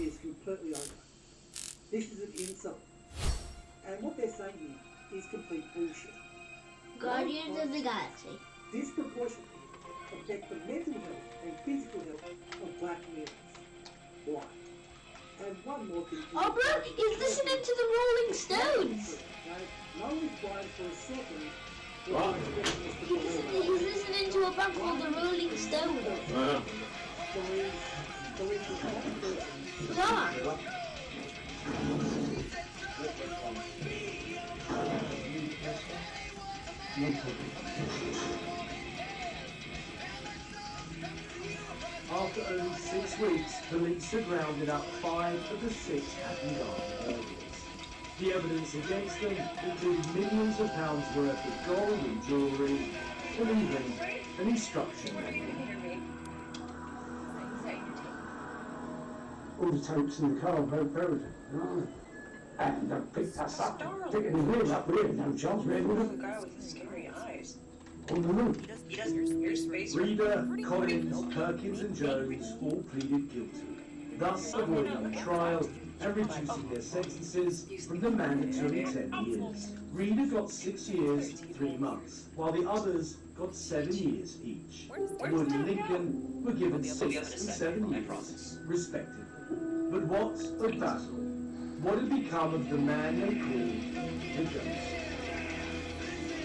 is completely over. This is an insult. And what they're saying is complete bullshit. Guardians of the Galaxy. Disproportionately affect the mental health and physical health of black males. Why? And one more thing. Oh, bro, he's listening to the Rolling Stones. No one's blind for a second. What? He's listening to a band called the Rolling Stones. After only 6 weeks, police had rounded up 5 of the 6 Hatton Garden murderers. The evidence against them included millions of pounds worth of gold and jewellery, and even an instruction manual. All the tapes in the car were buried, right? And they picked us up, picking the wheels up, we had no chance, we had The guy with the scary eyes. on the roof. He does your space. Reader, Collins, Perkins and Jones all pleaded guilty, thus avoiding a trial and reducing their sentences from the mandatory 10 years. Reader got 6 years, 3 months, while the others got 7 years each. Wood and Lincoln were given 6 and 7 years, respectively. But what of Basil? What had become of the man they called the Ghost?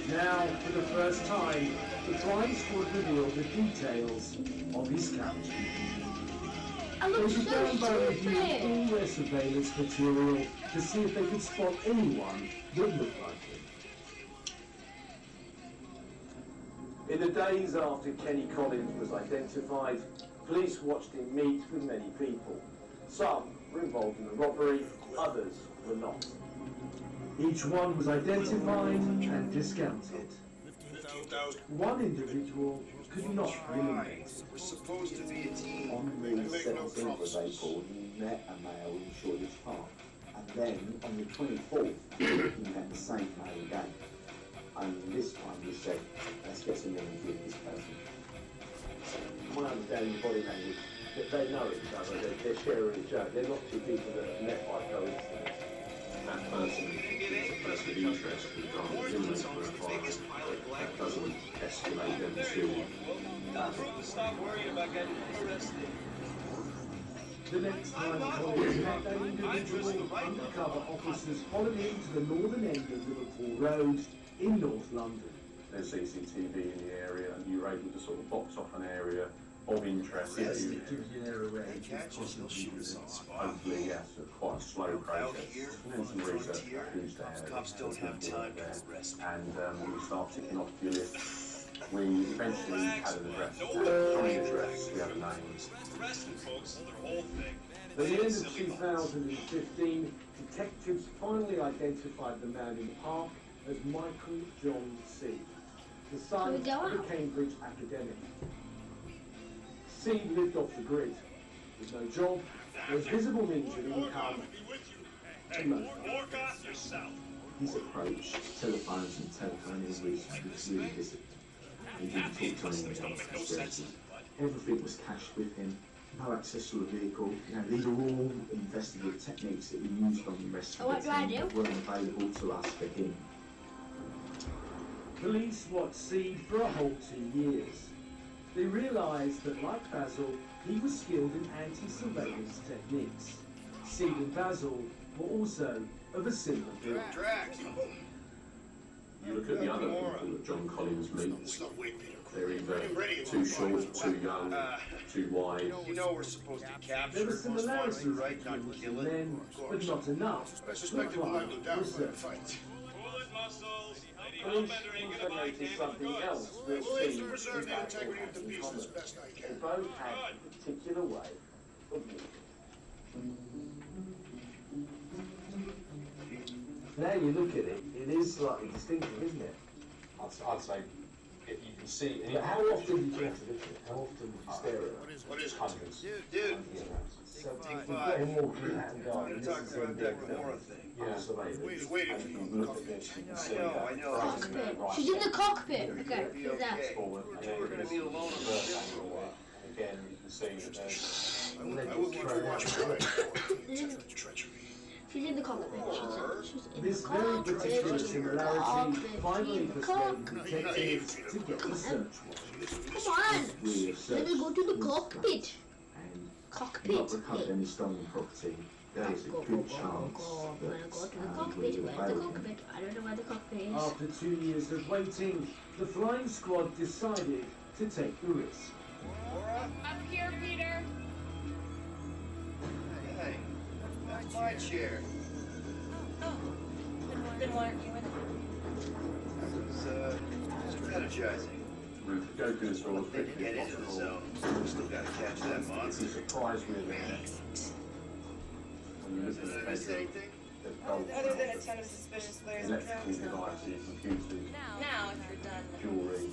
Now, for the first time, the crime squad revealed the details of his capture. I They look so began by reviewing stupid. all their surveillance material to see if they could spot anyone that looked like him. In the days after Kenny Collins was identified, police watched him meet with many people. Some were involved in the robbery, others were not. Each one was identified and discounted. 15,000. One individual could not be eliminated. We're supposed to be a team. On the Make no 17th of promises. April, he met a male in Shoreditch Park, and then on the 24th, he met the same male again. And this time he said, let's get some names with this person. My understanding of body language, that they know each other, they're sharing each other. They're not two people that have met by coincidence. That person is a person of interest with regard to inmate requirement. That doesn't escalate them to Stop worrying about getting arrested. The next time Collins met that individual, undercover officers followed him to the northern end of Liverpool Road in North London. There's CCTV in the area, and you're able to sort of box off an area of interest. Yes, it gives you an area where you can Hopefully, yes, a quite slow process. And some research about who's there. Cops don't have time to arrest me. And we start ticking off your list. We eventually had an address. From the address, we had a name. Arresting folks, their whole thing. At the end of 2015, detectives finally identified the man in the park as Michael John Seed, the son of a Cambridge academic. Seed lived off the grid, with no job, no visible means of income, and no fun. Work on yourself. His approach to telephones and telephone was really disciplined. He didn't talk to anyone else conspiracy. Everything was cached with him, no access to a vehicle. These are all investigative techniques that we used on the rest of the team that weren't available to us for him. Police watched Seed for a whole 2 years. They realised that, like Basil, he was skilled in anti-surveillance techniques. Seed and Basil were also of a similar build. Drax. You look at the other people that John Collins meets, Stop waiting, Peter. they're either too short, too young, too wide. You know we're supposed to capture There were most similarities violent, right? between Not the kill two it. men, but not enough I to suspect it will apply go down for for a research. fight. Pull it, muscles. Lady Police Hellbender ain't gonna buy contemplated table something goods. else with We'll aim Seed to preserve and the Basil integrity of had the in beast common. as best I They can. both had a particular way of walking. Now you look at it, it is slightly distinctive, isn't it? I'd say if you can see. But how often do you have to look at it? How often do you stare at it? What is it? Hundreds. Dude, So if you've got him walking out and we're garden, gonna this talk is about him that being Gamora thing. isolated. He's waiting And for if you you. look at this, you can see I know. Cockpit. She's in the cockpit. Okay, Be who's that? okay. forward, and then We're gonna meet alone on the ship for a while. and again, you can see that there's I will keep a watch on it. in the cockpit. She's in This the very cockpit. particular She's in the similarity cockpit. finally She's in the persuaded cockpit. detectives to get the search warrant. Come on. Let me go to the cockpit. And Cockpit. not recovered any stolen property. There is a Go, good go, chance I'm gonna that go to the we cockpit. will Where's the fail him. cockpit? I don't know where the cockpit is. After 2 years of waiting, the flying squad decided to take the risk. Up here, Peter. Hey, that's my chair. Oh. Then why aren't you in it? It was strategizing. We've go through this all as They quickly can get as into the possible. zone. We still gotta catch that It's a monster. surprise really. When you look at Did the I miss paper, anything? there's gold, Other than a ton of suspicious players and electrical devices, computers, Now, if you're done, jewellery.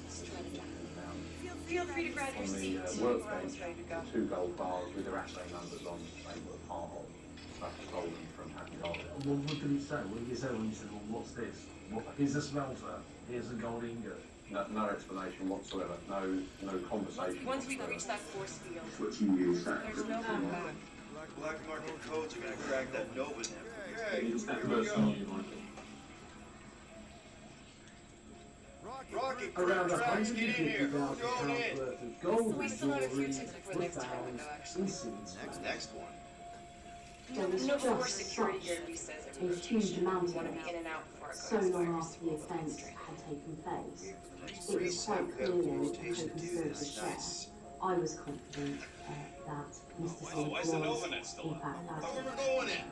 feel free to grab On your the seat. We're workbench, almost ready to go. 2 gold bars with their assay numbers on, they were part of stuff stolen from Happy Holiday. Well, what did he say? What did he say when he said, well, what's this? Here's a smelter, here's a gold ingot. No explanation whatsoever, no conversation. Once we whatsoever. reach that force field, What you use that there's no going back. Black market codes are gonna crack that Nova now. Hey, It's that here we person go. you like. Rocket Around tracks, get in here. £150,000 Who's going in? worth of gold We and still have a few jewellery tips before the were next time found window, actually. in Sea's Next one. No force security here who says a everyone huge amount of want to it, be in and out before it so goes long fires. after the event had taken place. It Free was quite Sam clear got a that rotation Hope to and do Spirit this. would share. Nice. I was confident that Mr. Smith why is the was, Novanet still in on? fact, that. Where we're going in?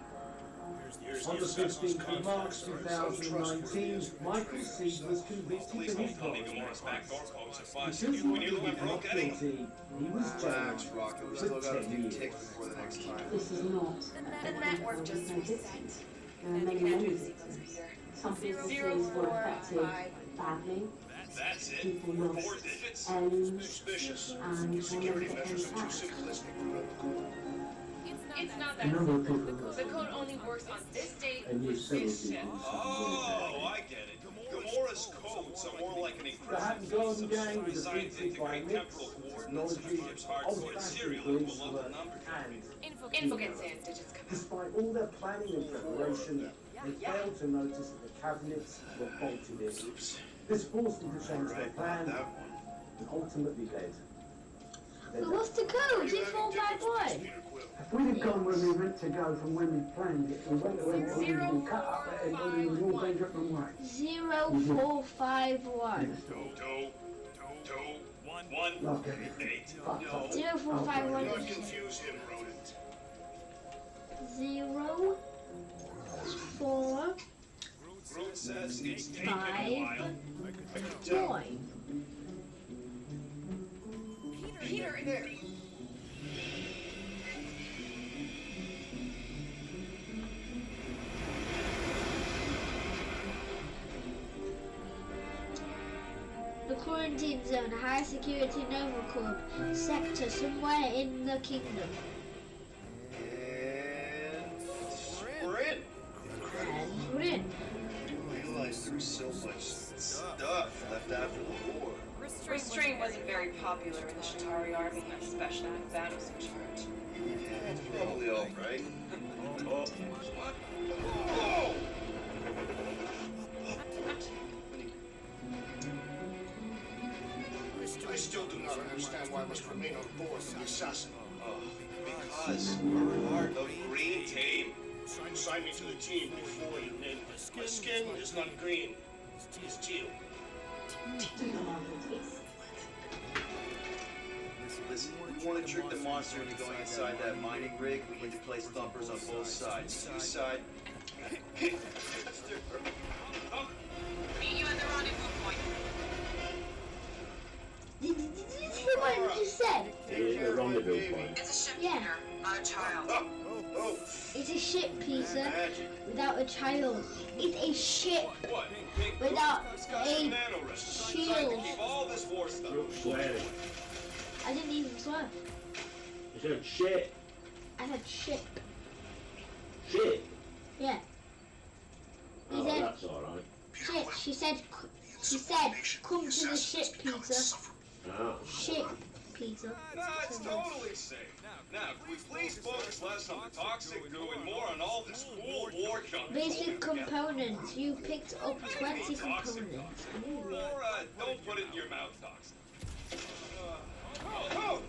On the 15th of March 2019, Michael Seed was convicted Please of his don't tell me crime. Gamora's backdoor codes are Because busted. he We nearly went pleaded broke not anyway. guilty, he was Relax, jailed Rocket. We for still got a 10 few years. ticks before the next time. This is not The a network there just was no reset. victims. There are And many, you can't many do the sequence victims. either. Some businesses 0, were 4, affected 5. badly. That's it? People 4 lost digits? homes Suspicious. and Security were measures are too out. simplistic. It's not A that number of simple. people The code only works on this date and for you several this ship. people. Oh, I get it. Gamora's codes are more like an The Hatton encryption Garden some gang sort was designed to defeated by integrate mix, temporal coordinates of the technology, ship's hard-coded old-fashioned serial into a police local work, number. and Info gets in, digits come out. despite all their planning and preparation, they failed to notice that the cabinets were bolted in. Oops. This forced them to change their Right, plan that one. and ultimately led. So what's the code? 6451. If we'd have gone where we meant to go from when we planned it, we went where we been cut up and we was all bent up and way. 0451. 1, Like 8. fucked No. up. 0451. Don't confuse him, rodent. 0 4 Groot says it's taken a 5 while. 9. Peter, in there. The quarantine zone, high security Nova Corp sector somewhere in the kingdom. And we're in. And we're in. I didn't realize there was so much stuff left after the war. Restraint wasn't very popular in the Shatari army, especially when Thanos was in charge. Yeah, that's probably all right. Oh, what? Whoa! I still do not understand why I must remain on board with the assassin. Oh, because we're part of Green Team. Sign me to the team before you name it. My skin is not green. It's teal. Listen, if we want to trick the monster into going inside that mining rig, we need to place thumpers on both sides. East side. Meet you at the rendezvous point. Did you hear what I just said? Take rendezvous point. It's a ship, Yeah. Peter, not a child. Oh, It's a ship, Peter, magic. without a child. It's a ship What? Big Groot? without This guy's a a nanorest. Designed to shield. keep all this war stuff. I didn't even swear. You said shit. I said ship. Shit. Yeah. He Oh, said that's alright. ship. She said come to the ship, Peter. Oh. Ship. Peter. Nah, it's totally safe. Now, could we please focus less on the toxic goo and more on all this cool war junk? Basic components. You picked up 20 components. Ooh. Or, don't put it in your mouth, toxic. Oh!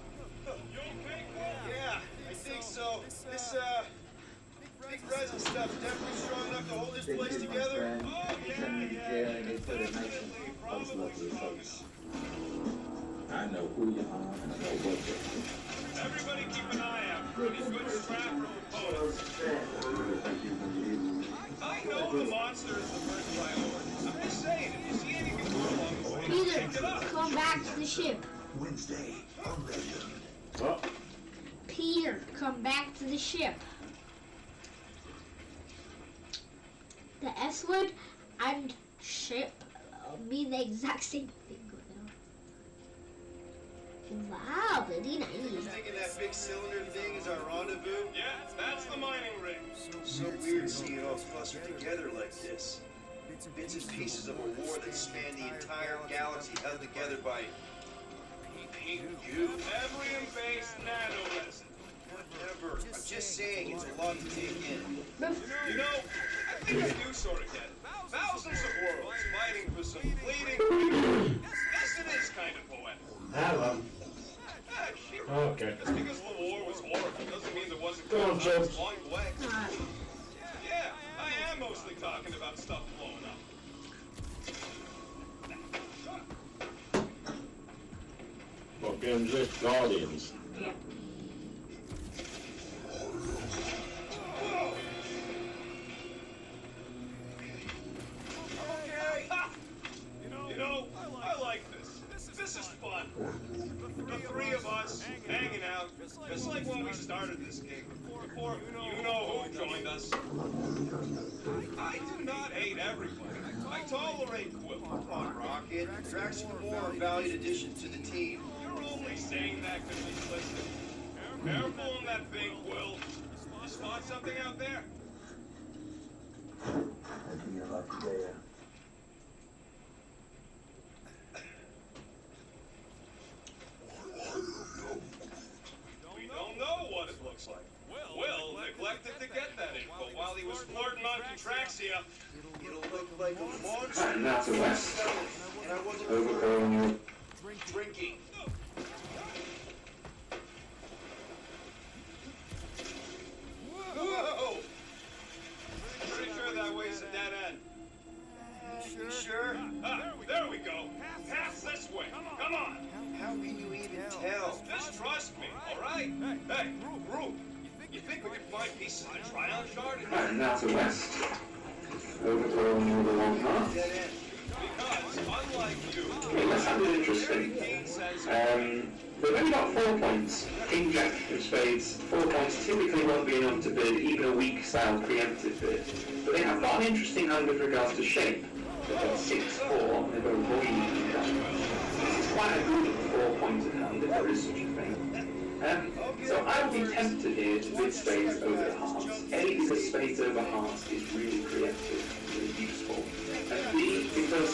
You okay, Quill? Yeah, I think so. This, big resin stuff's definitely strong enough to hold this place together. Oh, yeah. I know who you are and I know what you're doing. Everybody keep an eye out for any good scrap or components. I know the monster is the first priority. I'm just saying, if you see anything good along the way, Peter, pick it up. come back to the ship. Wednesday, on legend. Oh, Peter, come back to the ship. The S word and ship mean the exact same thing. Wow, very nice. You thinking that big cylinder thing is our rendezvous? Yeah, that's the mining rig. So weird seeing it all clustered together like this. Bits and pieces of a war that spanned the entire galaxy held together by pink goo. Ebrium-based nanoresin. Whatever. I'm just saying it's a lot to take in. You know, I think I do sort of get it. Thousands of worlds fighting for some fleeting... Yes, it is kind of poetic. hello. Ah, shit. Okay. Just because the war was horrible doesn't mean there wasn't Go on, good Joe. times along the way. Yeah, I am mostly talking about stuff blowing up. What game's this? Guardians. Okay. Ha! You know, I like this. This is fun. The three of us hanging out, just like when we started this gig. Before you know who joined us. I do not hate everybody. I tolerate Quill. Come on, Rocket. You're actually more a valued addition to the team. You're only saying that because he's listening. Careful on that thing, Quill. You spot something out there? That'd be a lucky day. We don't know what it looks like. Will neglected to get that info while he was flirting on Contraxia. It'll look like a monster. And that's a west. And I wasn't Overcrowing drinking. Whoa! Pretty sure that way's a dead end. You sure? Ah, there we go. Pass this way. Come on. How can you even tell? Just trust me, all right? Hey, Group. You think we could find pieces of the Trion shard? And that's a west. Overcrowing all the one half. Dead end. Because, unlike you, Okay, that sounded interesting. King says They've only got 4 points. King Jack of Spades, 4 points typically won't be enough to bid even a weak style preemptive bid. But they have got an interesting hand with regards to shape. They've got 6-4 and they've got a void in that. This is quite a good 4-pointed hand if there is such a thing. So I would be tempted here to bid spades over the hearts. A, because spades over hearts is really preemptive, really useful. And B, because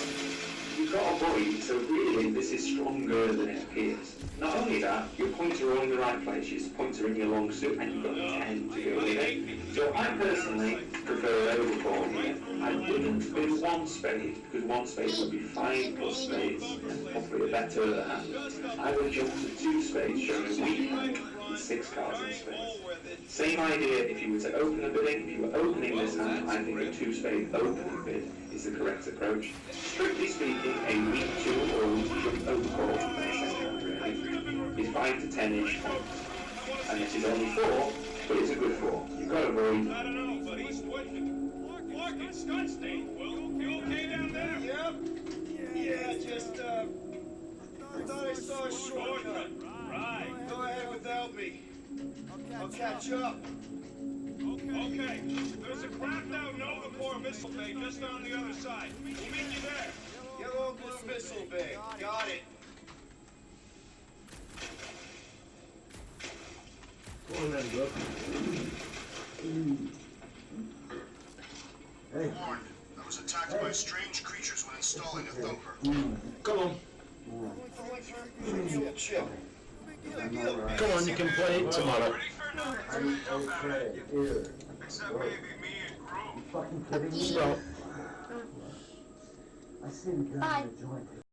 you've got a void, so really this is stronger than it appears. Not only that, your points are all in the right place, your points are in your long suit, and you've got 10 to go with it. So I personally prefer overcall here. I wouldn't bid 1 spade, because 1 spade would be 5 plus spades, and hopefully a better hand. I would jump to 2 spades, showing a weak hand, and 6 cards in spades. Same idea if you were to open the bidding. If you were opening this hand, I think a 2 spade opening bid is the correct approach. Strictly speaking, a weak 2 or a weak jump overcall is 5 to 10-ish points. And this is only 4, but it's a good 4. You've got a void. I don't know, but he's twitching. Look, it's Scudstain, Will. You okay down there? Yep. Yeah, just, I thought I saw a shortcut. Right. Go ahead without me. I'll catch up. Okay. There's a cracked out Nova Corps missile bay just on the other side. We'll meet you there. Yellow Blue Missile Bay. Got it. Go on then, bro. Hey. Warned. I was attacked by strange creatures when installing a thumper. Come on. Chip. Come on, you can play it tomorrow. Okay, here. You fucking kidding me? Stop. I seem to Bye. enjoy it.